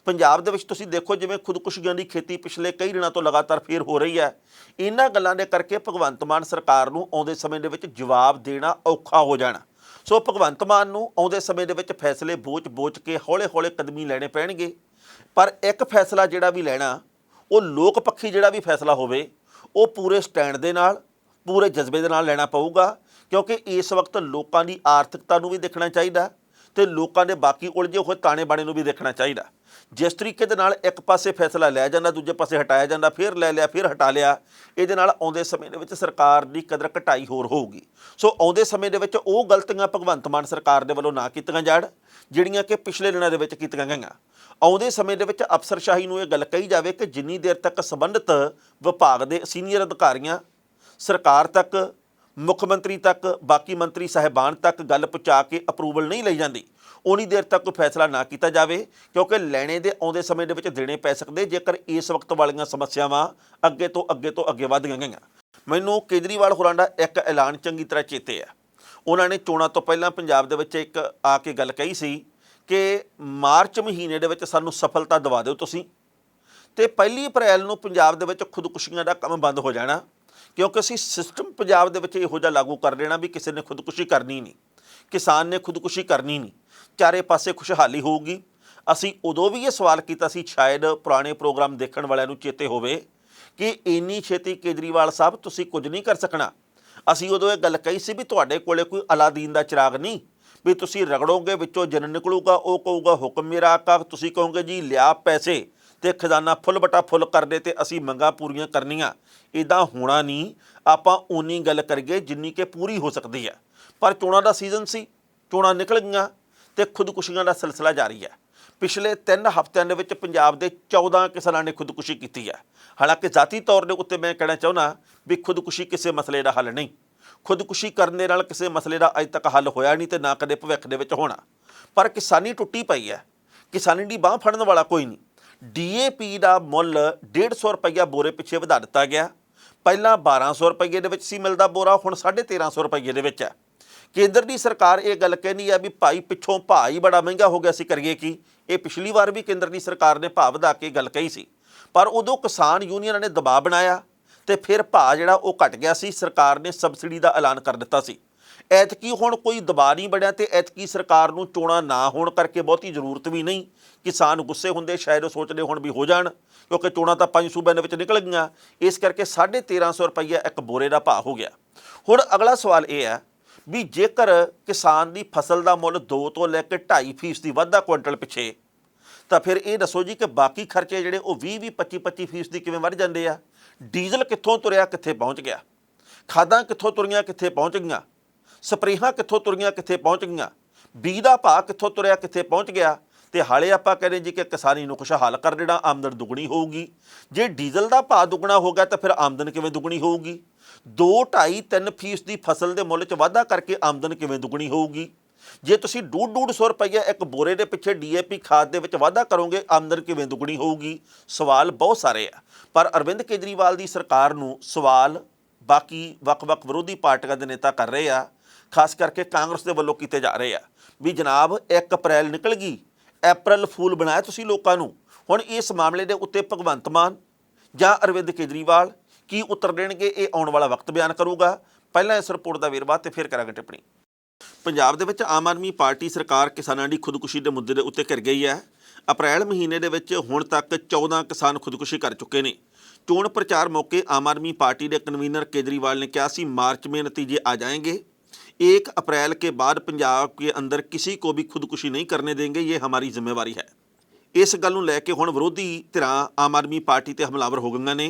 ਪੰਜਾਬ ਦੇ ਵਿੱਚ ਤੁਸੀਂ ਦੇਖੋ ਜਿਵੇਂ ਖੁਦਕੁਸ਼ੀਆਂ ਦੀ ਖੇਤੀ ਪਿਛਲੇ ਕਈ ਦਿਨਾਂ ਤੋਂ ਲਗਾਤਾਰ ਫੇਰ ਹੋ ਰਹੀ ਹੈ। ਇਹਨਾਂ ਗੱਲਾਂ ਦੇ ਕਰਕੇ ਭਗਵੰਤ ਮਾਨ ਸਰਕਾਰ ਨੂੰ ਆਉਂਦੇ ਸਮੇਂ ਦੇ ਵਿੱਚ ਜਵਾਬ ਦੇਣਾ ਔਖਾ ਹੋ ਜਾਣਾ। ਸੋ ਭਗਵੰਤ ਮਾਨ ਨੂੰ ਆਉਂਦੇ ਸਮੇਂ ਦੇ ਵਿੱਚ ਫੈਸਲੇ ਬੋਝ ਕੇ ਹੌਲੇ ਹੌਲੇ ਕਦਮੀ ਲੈਣੇ ਪੈਣਗੇ। ਪਰ ਇੱਕ ਫੈਸਲਾ ਜਿਹੜਾ ਵੀ ਲੈਣਾ, ਉਹ ਲੋਕ ਪੱਖੀ ਜਿਹੜਾ ਵੀ ਫੈਸਲਾ ਹੋਵੇ, ਉਹ ਪੂਰੇ ਸਟੈਂਡ ਦੇ ਨਾਲ, ਪੂਰੇ ਜਜ਼ਬੇ ਦੇ ਨਾਲ ਲੈਣਾ ਪਊਗਾ, ਕਿਉਂਕਿ ਇਸ ਵਕਤ ਲੋਕਾਂ ਦੀ ਆਰਥਿਕਤਾ ਨੂੰ ਵੀ ਦੇਖਣਾ ਚਾਹੀਦਾ ਤੇ ਲੋਕਾਂ ਦੇ ਬਾਕੀ ਉਲਝੇ ਹੋਏ ਤਾਣੇ ਬਾਣੇ ਨੂੰ ਵੀ ਦੇਖਣਾ ਚਾਹੀਦਾ। ਜਿਸ ਤਰੀਕੇ ਦੇ ਨਾਲ ਇੱਕ ਪਾਸੇ ਫੈਸਲਾ ਲਿਆ ਜਾਂਦਾ, ਦੂਜੇ ਪਾਸੇ ਹਟਾਇਆ ਜਾਂਦਾ, ਫਿਰ ਲੈ ਲਿਆ, ਫਿਰ ਹਟਾ ਲਿਆ, ਇਹਦੇ ਨਾਲ ਆਉਂਦੇ ਸਮੇਂ ਦੇ ਵਿੱਚ ਸਰਕਾਰ ਦੀ ਕਦਰ ਘਟਾਈ ਹੋਰ ਹੋਊਗੀ। ਸੋ ਆਉਂਦੇ ਸਮੇਂ ਦੇ ਵਿੱਚ ਉਹ ਗਲਤੀਆਂ ਭਗਵੰਤ ਮਾਨ ਸਰਕਾਰ ਦੇ ਵੱਲੋਂ ਨਾ ਕੀਤੀਆਂ ਜਾਣ ਜਿਹੜੀਆਂ ਕਿ ਪਿਛਲੇ ਦਿਨਾਂ ਦੇ ਵਿੱਚ ਕੀਤੀਆਂ ਗਈਆਂ। ਆਉਂਦੇ ਸਮੇਂ ਦੇ ਵਿੱਚ ਅਫਸਰਸ਼ਾਹੀ ਨੂੰ ਇਹ ਗੱਲ ਕਹੀ ਜਾਵੇ ਕਿ ਜਿੰਨੀ ਦੇਰ ਤੱਕ ਸੰਬੰਧਿਤ ਵਿਭਾਗ ਦੇ ਸੀਨੀਅਰ ਅਧਿਕਾਰੀਆਂ ਸਰਕਾਰ ਤੱਕ, ਮੁੱਖ ਮੰਤਰੀ ਤੱਕ, ਬਾਕੀ ਮੰਤਰੀ ਸਾਹਿਬਾਨ ਤੱਕ ਗੱਲ ਪਹੁੰਚਾ ਕੇ ਅਪਰੂਵਲ ਨਹੀਂ ਲਈ ਜਾਂਦੀ, ਉਨੀ ਦੇਰ ਤੱਕ ਕੋਈ ਫੈਸਲਾ ਨਾ ਕੀਤਾ ਜਾਵੇ, ਕਿਉਂਕਿ ਲੈਣੇ ਦੇ ਆਉਂਦੇ ਸਮੇਂ ਦੇ ਵਿੱਚ ਦੇਣੇ ਪੈ ਸਕਦੇ ਜੇਕਰ ਇਸ ਵਕਤ ਵਾਲੀਆਂ ਸਮੱਸਿਆਵਾਂ ਅੱਗੇ ਤੋਂ ਅੱਗੇ ਵਧਦੀਆਂ ਗਈਆਂ। ਮੈਨੂੰ ਕੇਜਰੀਵਾਲ ਹੋਰਾਂ ਦਾ ਇੱਕ ਐਲਾਨ ਚੰਗੀ ਤਰ੍ਹਾਂ ਚੇਤੇ ਹੈ। ਉਹਨਾਂ ਨੇ ਚੋਣਾਂ ਤੋਂ ਪਹਿਲਾਂ ਪੰਜਾਬ ਦੇ ਵਿੱਚ ਇੱਕ ਆ ਕੇ ਗੱਲ ਕਹੀ ਸੀ ਕਿ ਮਾਰਚ ਮਹੀਨੇ ਦੇ ਵਿੱਚ ਸਾਨੂੰ ਸਫਲਤਾ ਦਿਵਾ ਦਿਓ ਤੁਸੀਂ, ਤੇ 1 ਅਪ੍ਰੈਲ ਨੂੰ ਪੰਜਾਬ ਦੇ ਵਿੱਚ ਖੁਦਕੁਸ਼ੀਆਂ ਦਾ ਕੰਮ ਬੰਦ ਹੋ ਜਾਣਾ, ਕਿਉਂਕਿ ਅਸੀਂ ਸਿਸਟਮ ਪੰਜਾਬ ਦੇ ਵਿੱਚ ਇਹੋ ਜਿਹਾ ਲਾਗੂ ਕਰ ਦੇਣਾ ਵੀ ਕਿਸੇ ਨੇ ਖੁਦਕੁਸ਼ੀ ਕਰਨੀ ਨਹੀਂ, ਕਿਸਾਨ ਨੇ ਖੁਦਕੁਸ਼ੀ ਕਰਨੀ ਨਹੀਂ, ਚਾਰੇ ਪਾਸੇ ਖੁਸ਼ਹਾਲੀ ਹੋਊਗੀ। ਅਸੀਂ ਉਦੋਂ ਵੀ ਇਹ ਸਵਾਲ ਕੀਤਾ ਸੀ, ਸ਼ਾਇਦ ਪੁਰਾਣੇ ਪ੍ਰੋਗਰਾਮ ਦੇਖਣ ਵਾਲਿਆਂ ਨੂੰ ਚੇਤੇ ਹੋਵੇ, ਕਿ ਇੰਨੀ ਛੇਤੀ ਕੇਜਰੀਵਾਲ ਸਾਹਿਬ ਤੁਸੀਂ ਕੁਝ ਨਹੀਂ ਕਰ ਸਕਣਾ। ਅਸੀਂ ਉਦੋਂ ਇਹ ਗੱਲ ਕਹੀ ਸੀ ਵੀ ਤੁਹਾਡੇ ਕੋਲੇ ਕੋਈ ਅਲਾਦੀਨ ਦਾ ਚਿਰਾਗ ਨਹੀਂ ਵੀ ਤੁਸੀਂ ਰਗੜੋਗੇ ਵਿੱਚੋਂ ਜਨ ਨਿਕਲੂਗਾ, ਉਹ ਕਹੂਗਾ ਹੁਕਮ ਮੇਰਾ ਆਕਾ, ਤੁਸੀਂ ਕਹੋਗੇ ਜੀ ਲਿਆ ਪੈਸੇ ਤੇ ਖਜ਼ਾਨਾ ਫੁੱਲ ਬਟਾ ਫੁੱਲ ਕਰ ਦੇ ਤੇ ਅਸੀਂ ਮੰਗਾਂ ਪੂਰੀਆਂ ਕਰਨੀਆਂ। ਇੱਦਾਂ ਹੋਣਾ ਨਹੀਂ, ਆਪਾਂ ਓਨੀ ਗੱਲ ਕਰੀਏ ਜਿੰਨੀ ਕਿ ਪੂਰੀ ਹੋ ਸਕਦੀ ਹੈ। ਪਰ ਚੋਣਾਂ ਦਾ ਸੀਜ਼ਨ ਸੀ, ਚੋਣਾਂ ਨਿਕਲ ਗਈਆਂ ਤੇ ਖੁਦਕੁਸ਼ੀਆਂ ਦਾ ਸਿਲਸਿਲਾ ਜਾਰੀ ਹੈ। ਪਿਛਲੇ 3 ਹਫ਼ਤਿਆਂ ਦੇ ਵਿੱਚ ਪੰਜਾਬ ਦੇ 14 ਕਿਸਾਨਾਂ ਨੇ ਖੁਦਕੁਸ਼ੀ ਕੀਤੀ ਹੈ। ਹਾਲਾਂਕਿ ਜ਼ਾਤੀ ਤੌਰ ਦੇ ਉੱਤੇ ਮੈਂ ਕਹਿਣਾ ਚਾਹੁੰਦਾ ਵੀ ਖੁਦਕੁਸ਼ੀ ਕਿਸੇ ਮਸਲੇ ਦਾ ਹੱਲ ਨਹੀਂ। ਖੁਦਕੁਸ਼ੀ ਕਰਨ ਦੇ ਨਾਲ ਕਿਸੇ ਮਸਲੇ ਦਾ ਅੱਜ ਤੱਕ ਹੱਲ ਹੋਇਆ ਨਹੀਂ ਤੇ ਨਾ ਕਦੇ ਭਵਿੱਖ ਦੇ ਵਿੱਚ ਹੋਣਾ। ਪਰ ਕਿਸਾਨੀ ਟੁੱਟੀ ਪਈ ਹੈ, ਕਿਸਾਨੀ ਦੀ ਬਾਂਹ ਫੜਨ ਵਾਲਾ ਕੋਈ ਨਹੀਂ। DAP ਦਾ ਮੁੱਲ 150 ਰੁਪਈਆ ਬੋਰੇ ਪਿੱਛੇ ਵਧਾ ਦਿੱਤਾ ਗਿਆ। ਪਹਿਲਾਂ 1200 ਰੁਪਈਏ ਦੇ ਵਿੱਚ ਸੀ ਮਿਲਦਾ ਬੋਰਾ, ਹੁਣ 1350 ਰੁਪਈਏ ਦੇ ਵਿੱਚ ਹੈ। ਕੇਂਦਰ ਦੀ ਸਰਕਾਰ ਇਹ ਗੱਲ ਕਹਿੰਦੀ ਹੈ ਵੀ ਭਾਈ ਪਿੱਛੋਂ ਭਾਅ ਹੀ ਬੜਾ ਮਹਿੰਗਾ ਹੋ ਗਿਆ ਸੀ, ਕਰੀਏ ਕੀ। ਇਹ ਪਿਛਲੀ ਵਾਰ ਵੀ ਕੇਂਦਰ ਦੀ ਸਰਕਾਰ ਨੇ ਭਾਅ ਵਧਾ ਕੇ ਗੱਲ ਕਹੀ ਸੀ, ਪਰ ਉਦੋਂ ਕਿਸਾਨ ਯੂਨੀਅਨਾਂ ਨੇ ਦਬਾਅ ਬਣਾਇਆ ਤੇ ਫਿਰ ਭਾਅ ਜਿਹੜਾ ਉਹ ਘਟ ਗਿਆ ਸੀ। ਸਰਕਾਰ ਨੇ ਸਬਸਿਡੀ ਦਾ ਐਲਾਨ ਕਰ ਦਿੱਤਾ ਸੀ। ਐਤਕੀ ਹੁਣ ਕੋਈ ਦਬਾਅ ਨਹੀਂ ਬਣਿਆ ਤੇ ਐਤਕੀ ਸਰਕਾਰ ਨੂੰ ਚੋਣਾਂ ਨਾ ਹੋਣ ਕਰਕੇ ਬਹੁਤੀ ਜ਼ਰੂਰਤ ਵੀ ਨਹੀਂ। ਕਿਸਾਨ ਗੁੱਸੇ ਹੁੰਦੇ, ਸ਼ਾਇਦ ਉਹ ਸੋਚਦੇ ਹੁਣ ਵੀ ਹੋ ਜਾਣ, ਕਿਉਂਕਿ ਚੋਣਾਂ ਤਾਂ 5 ਸੂਬਿਆਂ ਦੇ ਵਿੱਚ ਨਿਕਲ ਗਈਆਂ। ਇਸ ਕਰਕੇ 1350 ਰੁਪਈਆ ਇੱਕ ਬੋਰੇ ਦਾ ਭਾਅ ਹੋ ਗਿਆ। ਹੁਣ ਅਗਲਾ ਸਵਾਲ ਇਹ ਹੈ ਵੀ ਜੇਕਰ ਕਿਸਾਨ ਦੀ ਫਸਲ ਦਾ ਮੁੱਲ 2 ਤੋਂ ਲੈ ਕੇ 2.5% ਦੀ ਵਾਧਾ ਕੁਇੰਟਲ ਪਿੱਛੇ, ਤਾਂ ਫਿਰ ਇਹ ਦੱਸੋ ਜੀ ਕਿ ਬਾਕੀ ਖਰਚੇ ਜਿਹੜੇ ਉਹ 20-20, 25-25% ਦੀ ਕਿਵੇਂ ਵੱਧ ਜਾਂਦੇ ਆ। ਡੀਜ਼ਲ ਕਿੱਥੋਂ ਤੁਰਿਆ ਕਿੱਥੇ ਪਹੁੰਚ ਗਿਆ, ਖਾਦਾਂ ਕਿੱਥੋਂ ਤੁਰੀਆਂ ਕਿੱਥੇ ਪਹੁੰਚ ਗਈਆਂ, ਸਪਰੇਹਾਂ ਕਿੱਥੋਂ ਤੁਰੀਆਂ ਕਿੱਥੇ ਪਹੁੰਚ ਗਈਆਂ, ਬੀਜ ਦਾ ਭਾਅ ਕਿੱਥੋਂ ਤੁਰਿਆ ਕਿੱਥੇ ਪਹੁੰਚ ਗਿਆ। ਤੇ ਹਾਲੇ ਆਪਾਂ ਕਹਿੰਦੇ ਜੀ ਕਿ ਕਿਸਾਨੀ ਨੂੰ ਖੁਸ਼ਹਾਲ ਕਰ ਦੇਣਾ, ਆਮਦਨ ਦੁੱਗਣੀ ਹੋਊਗੀ। ਜੇ ਡੀਜ਼ਲ ਦਾ ਭਾਅ ਦੁੱਗਣਾ ਹੋ ਗਿਆ ਤਾਂ ਫਿਰ ਆਮਦਨ ਕਿਵੇਂ ਦੁੱਗਣੀ ਹੋਊਗੀ। 2, 2.5, 3% ਦੀ ਫਸਲ ਦੇ ਮੁੱਲ 'ਚ ਵਾਧਾ ਕਰਕੇ ਆਮਦਨ ਕਿਵੇਂ ਦੁੱਗਣੀ ਹੋਊਗੀ। ਜੇ ਤੁਸੀਂ 150 ਰੁਪਈਆ ਇੱਕ ਬੋਰੇ ਦੇ ਪਿੱਛੇ DAP ਖਾਦ ਦੇ ਵਿੱਚ ਵਾਧਾ ਕਰੋਗੇ, ਆਮਦਨ ਕਿਵੇਂ ਦੁੱਗਣੀ ਹੋਊਗੀ। ਸਵਾਲ ਬਹੁਤ ਸਾਰੇ ਆ, ਪਰ ਅਰਵਿੰਦ ਕੇਜਰੀਵਾਲ ਦੀ ਸਰਕਾਰ ਨੂੰ ਸਵਾਲ ਬਾਕੀ ਵੱਖ-ਵੱਖ ਵਿਰੋਧੀ ਪਾਰਟੀਆਂ ਦੇ ਨੇਤਾ ਕਰ ਰਹੇ ਆ, ਖਾਸ ਕਰਕੇ ਕਾਂਗਰਸ ਦੇ ਵੱਲੋਂ ਕੀਤੇ ਜਾ ਰਹੇ ਆ ਵੀ ਜਨਾਬ 1 ਅਪ੍ਰੈਲ ਨਿਕਲ ਗਈ, ਅਪ੍ਰੈਲ ਫੂਲ ਬਣਾਇਆ ਤੁਸੀਂ ਲੋਕਾਂ ਨੂੰ। ਹੁਣ ਇਸ ਮਾਮਲੇ ਦੇ ਉੱਤੇ ਭਗਵੰਤ ਮਾਨ ਜਾਂ ਅਰਵਿੰਦ ਕੇਜਰੀਵਾਲ ਕੀ ਉੱਤਰ ਦੇਣਗੇ, ਇਹ ਆਉਣ ਵਾਲਾ ਵਕਤ ਬਿਆਨ ਕਰੂਗਾ। ਪਹਿਲਾਂ ਇਸ ਰਿਪੋਰਟ ਦਾ ਵੇਰਵਾ ਤੇ ਫਿਰ ਕਰਾਂਗੇ ਟਿੱਪਣੀ। ਪੰਜਾਬ ਦੇ ਵਿੱਚ ਆਮ ਆਦਮੀ ਪਾਰਟੀ ਸਰਕਾਰ ਕਿਸਾਨਾਂ ਦੀ ਖੁਦਕੁਸ਼ੀ ਦੇ ਮੁੱਦੇ ਦੇ ਉੱਤੇ ਘਿਰ ਗਈ ਹੈ। ਅਪ੍ਰੈਲ ਮਹੀਨੇ ਦੇ ਵਿੱਚ ਹੁਣ ਤੱਕ 14 ਕਿਸਾਨ ਖੁਦਕੁਸ਼ੀ ਕਰ ਚੁੱਕੇ ਨੇ। ਚੋਣ ਪ੍ਰਚਾਰ ਮੌਕੇ ਆਮ ਆਦਮੀ ਪਾर्टी ਦੇ ਕਨਵੀਨਰ ਕੇਜਰੀਵਾਲ ने कहा सी मार्च में नतीजे आ जाएंगे। 1 अप्रैल के बाद पंजाब के अंदर किसी को भी खुदकुशी नहीं करने देंगे, ये हमारी जिम्मेवारी है। इस गल नूं लैके हुण विरोधी धिरां आम आदमी पार्टी ते हमलावर हो गईआं ने।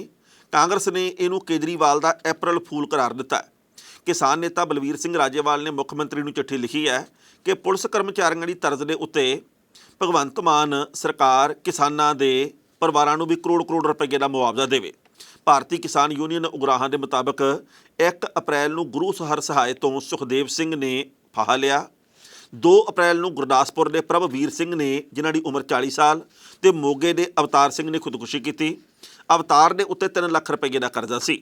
कांग्रेस ने इहनूं केजरीवाल दा अप्रैल फूल करार दिता है। किसान नेता बलवीर सिंह राजेवाल ने मुख मंत्री नूं चिट्ठी लिखी है कि पुलिस कर्मचारियों की तर्ज के उत्ते भगवंत मान सरकार किसानां दे परिवारां नूं भी करोड़ रुपये का मुआवजा देवे। भारतीय किसान यूनीयन उगराहां के मुताबिक 1 अप्रैल नूं गुरु सहर सहाय तो सुखदेव सिंह ने फाहा लिया। 2 अप्रैल नूं गुरदासपुर के प्रभवीर सिंह ने जिन्हां दी उम्र 40 साल ते मोगे के अवतार सिंह ने खुदकुशी की। अवतार के उत्ते 3 लाख रुपये का करजा सी।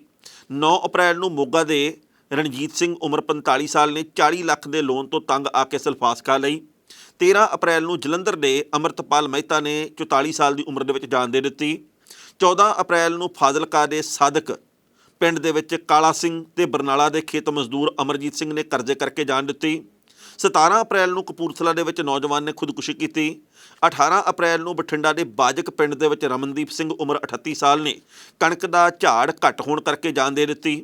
9 अप्रैल नूं मोगा के रणजीत सिंह उम्र 45 साल ने 40 लाख के लोन तो तंग आके सल्फास खा लई। 13 अप्रैल नूं जलंधर के अमृतपाल मेहता ने 44 साल की उम्र के जान दे दी। 14 अप्रैल नूं फाजिलका के सादक पिंड दे विच काला सिंह ते बरनाला के खेत मजदूर अमरजीत सिंह ने कर्जे करके जान दी। 17 अप्रैल नूं कपूरथला दे विच नौजवान ने खुदकुशी की। 18 अप्रैल नूं बठिंडा के बाजक पिंड दे विच रमनदीप सिंह उम्र 38 साल ने कणक का झाड़ घट होण करके जान दे दी।